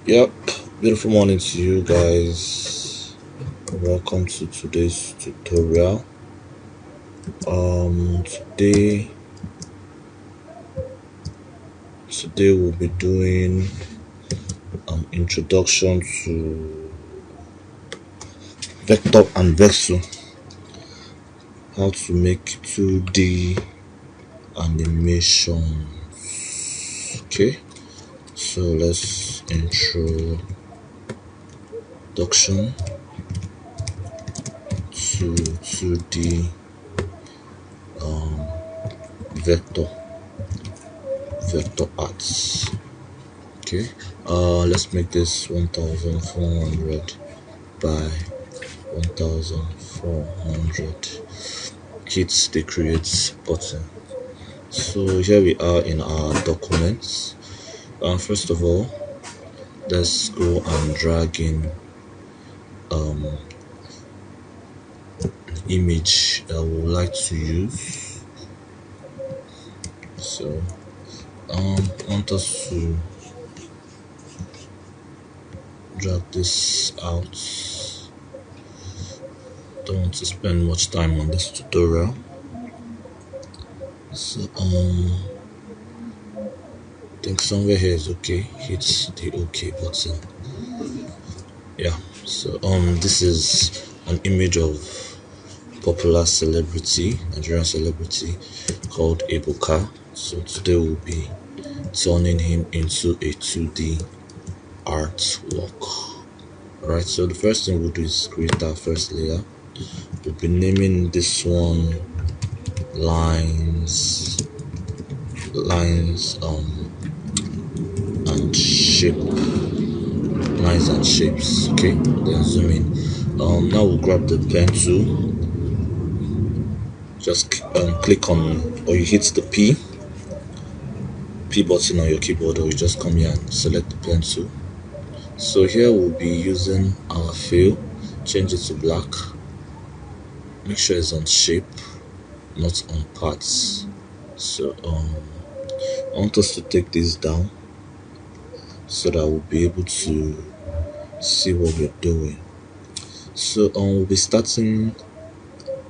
Yep, beautiful morning to you guys. Welcome to today's tutorial. Today we'll be doing an introduction to vector and vexel, how to make 2D animation. Okay, so let's introduction to 2D vector arts. Okay, let's make this 1400 by 1400. Hit the create button. So here we are in our documents. First of all, let's go and drag in an image that we would like to use. So I want us to drag this out. Don't want to spend much time on this tutorial. So I think somewhere here is okay. Hit the OK button. Yeah. So this is an image of popular celebrity, Nigerian celebrity called Ebuka. So today we'll be turning him into a 2D artwork. Alright, so the first thing we'll do is create our first layer. We'll be naming this one lines and shape lines and shapes. Okay, then zoom in. Now we'll grab the pen tool, just click on, or you hit the P button on your keyboard, or you just come here and select the pen tool. So here we'll be using our fill, change it to black, make sure it's on shape, not on parts. So I want us to take this down so that we'll be able to see what we're doing. So we'll be starting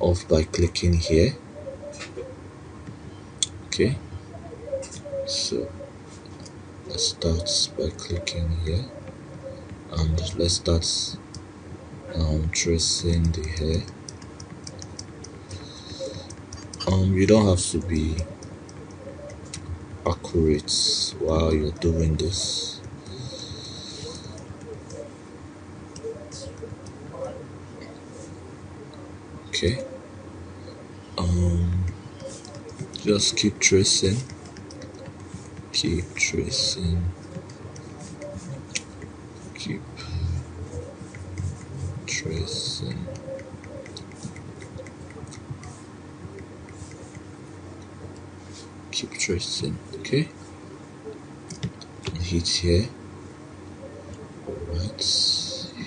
off by clicking here. Okay, so let's start by clicking here, and let's start tracing the hair. You don't have to be accurate while you're doing this. Okay, just keep tracing, keep tracing, keep tracing. Keep tracing. Okay, hit here, right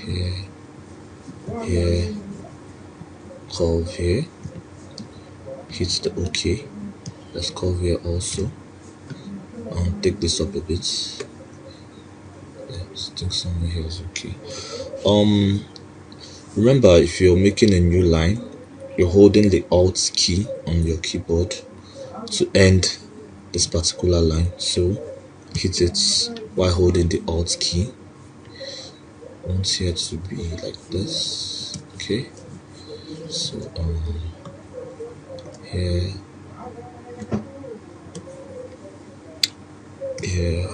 here, here, curve here, hit the OK. Let's curve here also, and take this up a bit. Yeah, I think somewhere here is okay. Remember, if you're making a new line, you're holding the Alt key on your keyboard to end this particular line. So hit it while holding the Alt key. I want here to be like this. Okay, so here,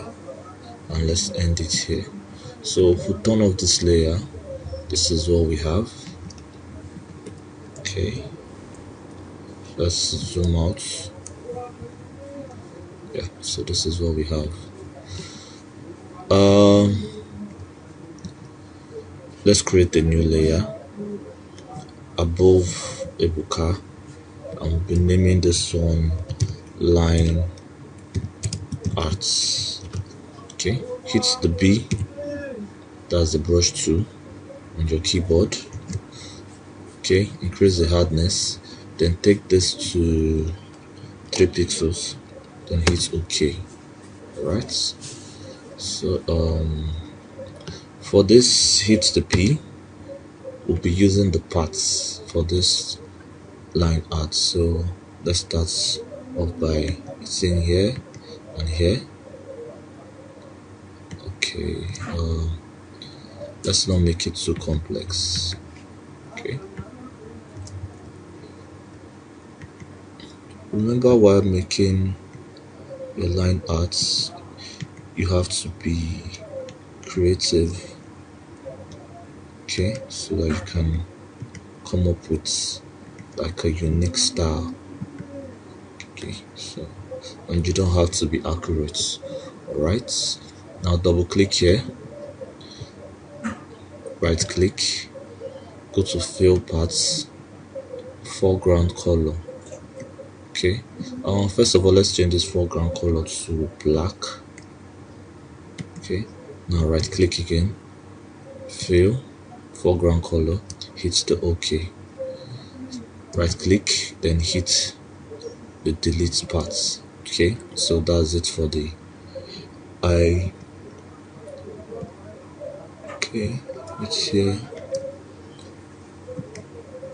and let's end it here. So if we turn off this layer, this is what we have. Okay, let's zoom out. Yeah, so this is what we have. Let's create a new layer above Ebuka, and we'll be naming this one line arts. Okay, hit the B, that's the brush tool on your keyboard. Okay, increase the hardness, then take this to 3 pixels, then hit OK. Alright, so For this hit the P, we'll be using the parts for this line art. So let's start off by hitting here and here. Okay, let's not make it too complex. Okay, remember, while making your line arts, you have to be creative, okay, so that you can come up with like a unique style. Okay, so, and you don't have to be accurate. All right, now double click here, right click, go to fill paths, foreground color. Okay, first of all, let's change this foreground color to black. Okay, now right click again, fill, foreground color, hit the OK, right click, then hit the delete parts. Okay, so that's it for the eye. Okay, it's here,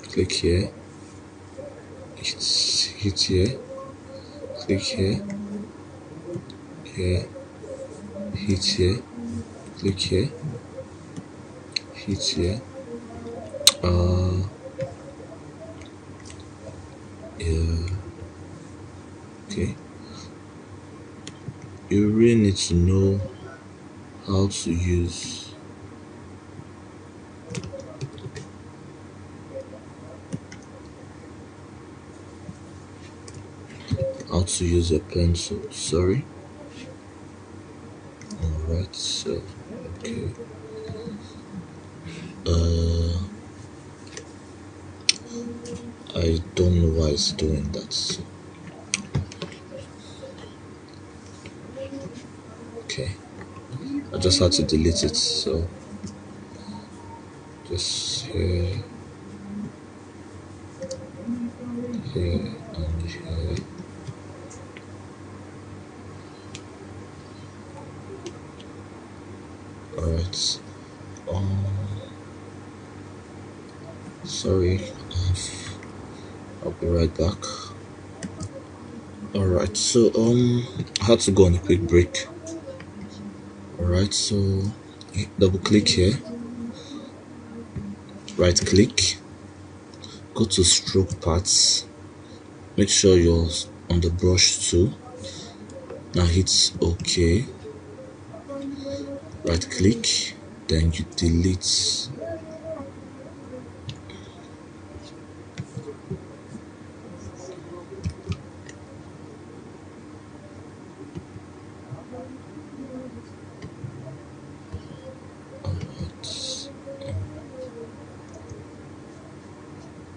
click here, hit here, click here, here, hit here, click here, hit here. Yeah, okay, you really need to know how to use a pencil. Sorry. All right, so okay, I don't know why it's doing that. So, okay, I just had to delete it. So just here, here, and here. All right. Sorry, I'll be right back. All right, so I had to go on a quick break. All right, so double click here, right click, go to stroke paths, make sure you're on the brush tool. Now hit OK, right click, then you delete.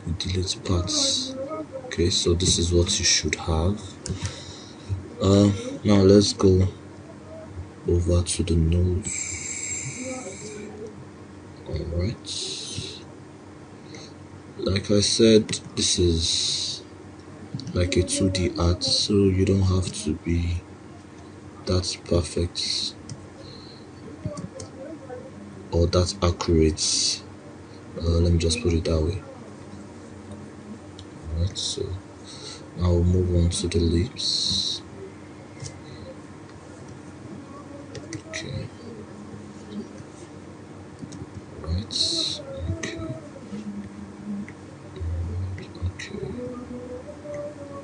You delete parts. Okay, so this is what you should have. Now let's go over to the nose. All right, like I said, this is like a 2D art, so you don't have to be that perfect or that accurate. Let me just put it that way. All right, so now we'll move on to the lips. Okay, right, okay, okay,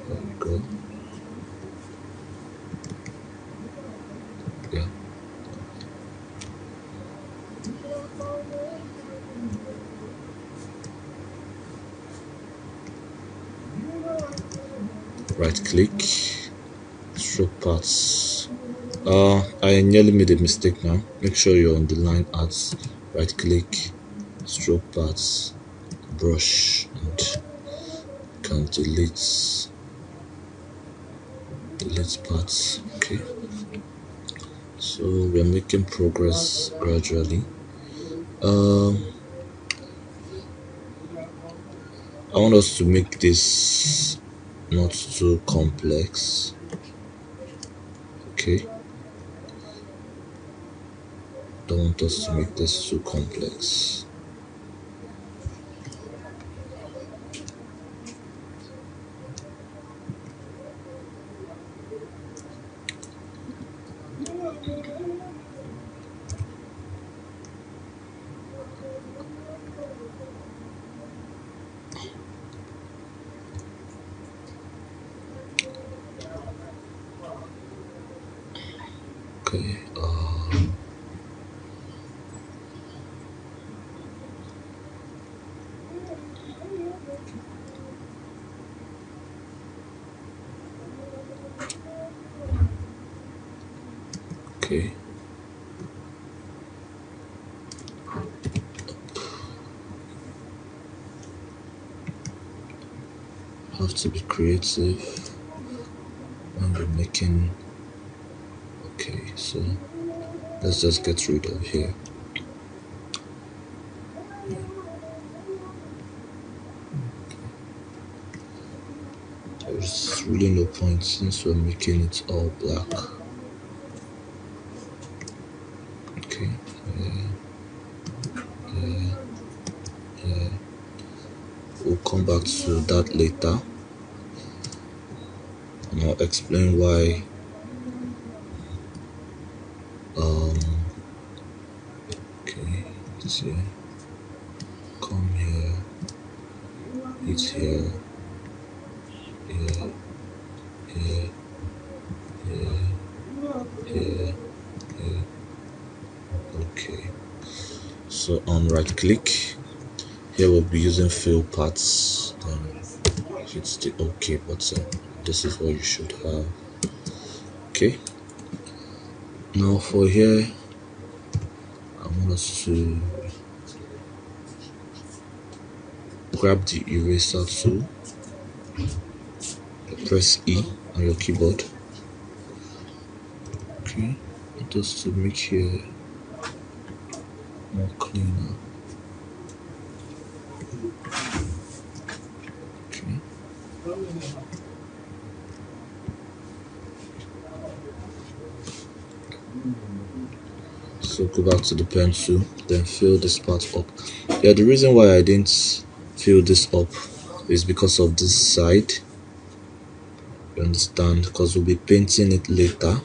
there we go. Yeah, right click, stroke paths. I nearly made a mistake now. Make sure you're on the line arts, right click, stroke paths, brush, and you can delete parts. Okay, so we're making progress gradually. I want us to make this not too complex. Okay, don't want us to make this too complex. Okay, okay. Have to be creative when we're making. Okay, so let's just get rid of here. There's really no point since we're making it all black. Okay, we'll come back to that later, and I'll explain why okay, it's here, come here, it's here, here, here, here, here. Okay, so on right click here, we'll be using fill paths, then hit the OK button. This is what you should have. Okay, now for here I want us to grab the eraser tool, press E on your keyboard. Okay, just to make here more cleaner. Okay, so go back to the pencil, then fill this part up. Yeah, the reason why I didn't fill this up is because of this side. You understand? Because we'll be painting it later.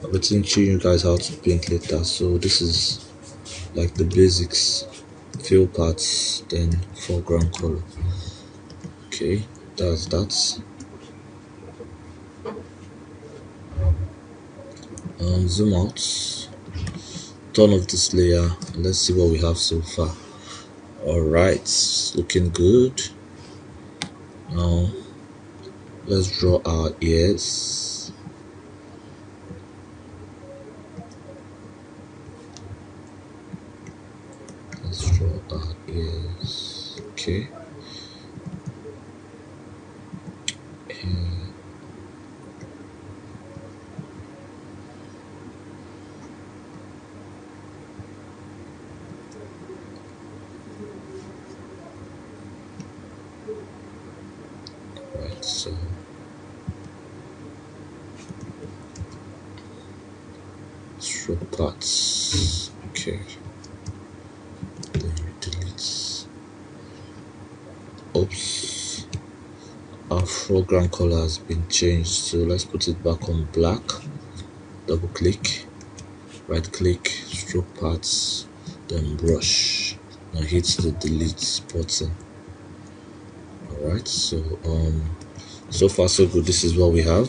I'll be teaching you guys how to paint later. So this is like the basics: fill parts, then foreground color. Okay, that's that. Zoom out, turn off this layer, and let's see what we have so far. Alright, looking good. Now let's draw our ears. Let's draw our ears. Okay. Right, so draw parts. Okay. Then delete. Oops. Our foreground color has been changed, so let's put it back on black. Double click, right click, stroke parts, then brush. Now hit the delete button. Alright, so so far so good. This is what we have.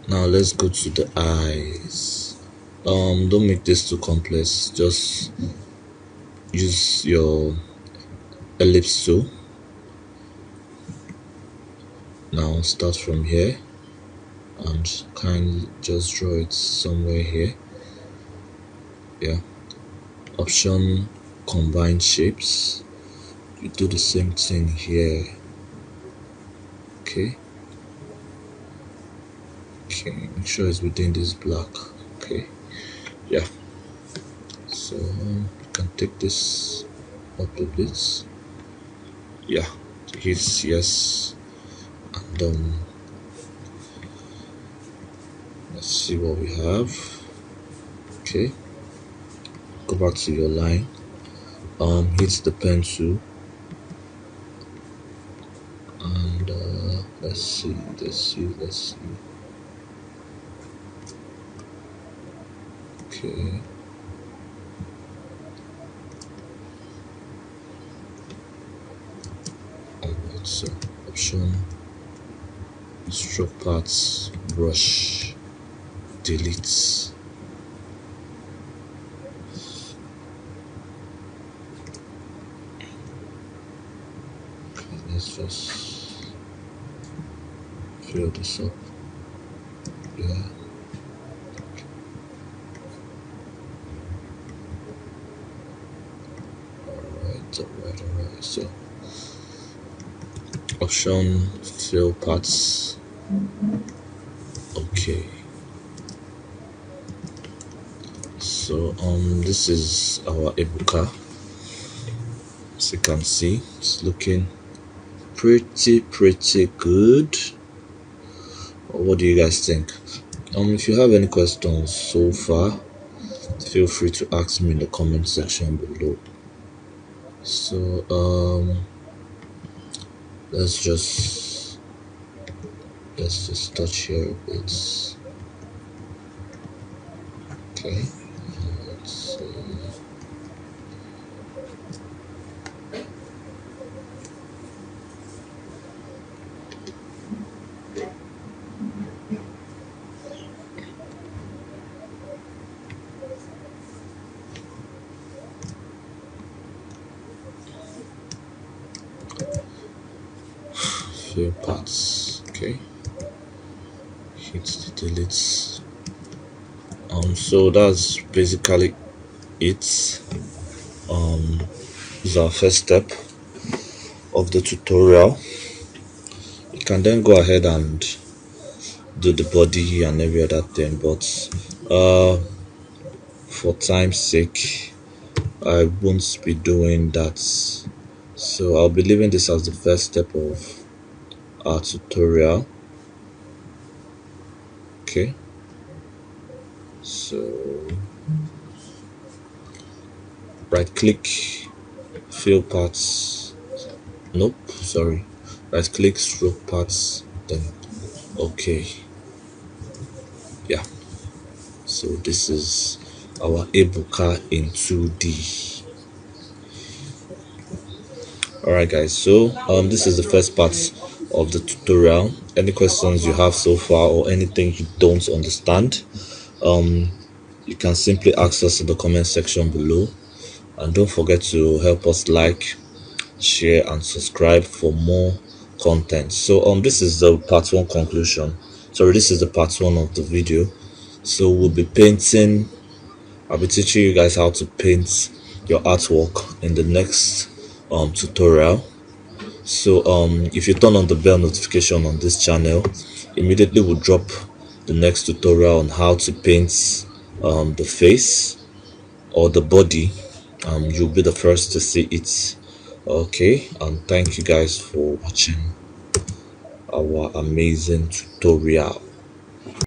Now let's go to the eyes. Don't make this too complex, just use your ellipse tool. Now start from here and kindly just draw it somewhere here. Yeah, option combine shapes, you do the same thing here. Okay, make sure it's within this block. Okay, yeah, so you can take this up a bit. Yeah, hit yes, and let's see what we have. Okay, go back to your line. Hit the pencil, and let's see, let's see. Okay, alright. So option stroke paths, brush, delete. Okay, let's just fill this up. Yeah. Alright. So option fill paths. Okay. So this is our ebuka. As you can see, it's looking pretty good. What do you guys think? If you have any questions so far, feel free to ask me in the comment section below. So let's just touch here a bit. Okay, let's see. Few parts. Okay, hit the delete. So that's basically it. This is our first step of the tutorial. You can then go ahead and do the body and every other thing, but for time's sake I won't be doing that, so I'll be leaving this as the first step of our tutorial. Okay, so right click, fill parts, nope, sorry, right click, stroke parts, then okay. Yeah, so this is our ebuka in 2D. Alright guys, so this is the first part of the tutorial. Any questions you have so far or anything you don't understand, you can simply ask us in the comment section below, and don't forget to help us like, share and subscribe for more content. So this is the part 1 conclusion. Sorry, this is the part 1 of the video. So we'll be painting, I'll be teaching you guys how to paint your artwork in the next tutorial. So if you turn on the bell notification on this channel, immediately we'll drop the next tutorial on how to paint the face or the body. You'll be the first to see it. Okay, and thank you guys for watching our amazing tutorial.